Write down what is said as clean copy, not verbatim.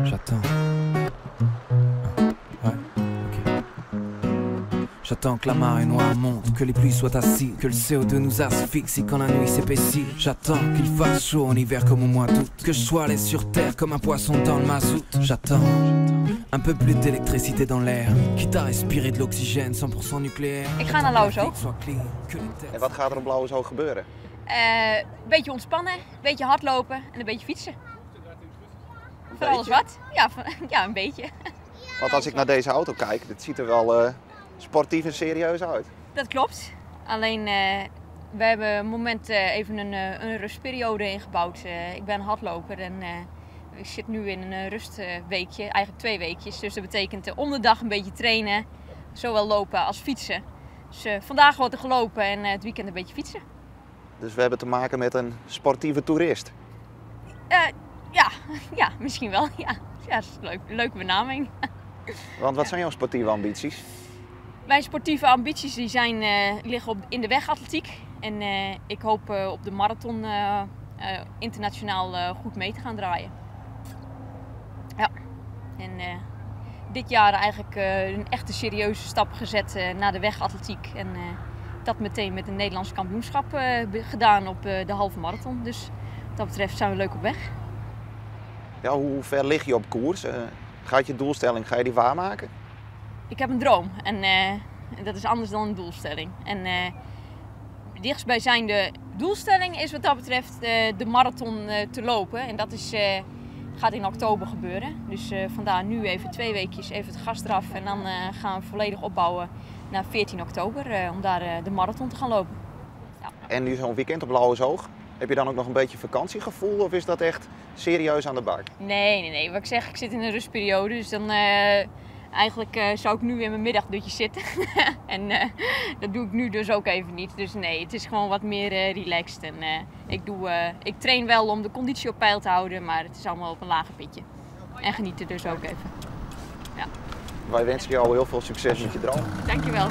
J'attends. Ouais, ok. J'attends que la marée noire monte, que les pluies soient assises, que le CO2 nous asphyxie quand la nuit s'épaissit. J'attends qu'il fasse chaud en hiver comme au mois d'août, que je sois laissé sur terre comme un poisson dans le mazout. J'attends un peu plus d'électricité dans l'air, quitte à respirer de l'oxygène 100% nucléaire. Ik ga naar Lauwersoog. En wat gaat er op Blauwezoog gebeuren? Een beetje ontspannen, een beetje hardlopen en een beetje fietsen. Van alles wat? Ja, ja, een beetje. Want als ik naar deze auto kijk, dit ziet er wel sportief en serieus uit. Dat klopt. Alleen, we hebben op het moment even een rustperiode ingebouwd. Ik ben hardloper en ik zit nu in een rustweekje, eigenlijk 2 weekjes. Dus dat betekent om de dag een beetje trainen, zowel lopen als fietsen. Dus vandaag wordt er gelopen en het weekend een beetje fietsen. Dus we hebben te maken met een sportieve toerist. Ja, misschien wel. Ja, dat is een leuke benaming. Want wat zijn jouw sportieve ambities? Mijn sportieve ambities die liggen in de wegatletiek. En ik hoop op de marathon internationaal goed mee te gaan draaien. Ja. En dit jaar eigenlijk een echte serieuze stap gezet naar de wegatletiek. En dat meteen met een Nederlands kampioenschap gedaan op de halve marathon. Dus wat dat betreft zijn we leuk op weg. Ja, hoe ver lig je op koers? Gaat je doelstelling, ga je die waarmaken? Ik heb een droom en dat is anders dan een doelstelling. En dichtstbijzijnde doelstelling is wat dat betreft de marathon te lopen. En dat gaat in oktober gebeuren. Dus vandaar nu even 2 weekjes even het gas eraf. En dan gaan we volledig opbouwen naar 14 oktober om daar de marathon te gaan lopen. Ja. En nu zo'n weekend op Blauwezoog. Heb je dan ook nog een beetje vakantiegevoel of is dat echt serieus aan de bak? Nee. Wat ik zeg, ik zit in een rustperiode. Dus dan eigenlijk zou ik nu in mijn middagdutje zitten. En dat doe ik nu dus ook even niet. Dus nee, het is gewoon wat meer relaxed. En ik train wel om de conditie op peil te houden, maar het is allemaal op een lager pitje. En genieten dus ook even. Ja. Wij wensen jou heel veel succes met je droom. Dankjewel.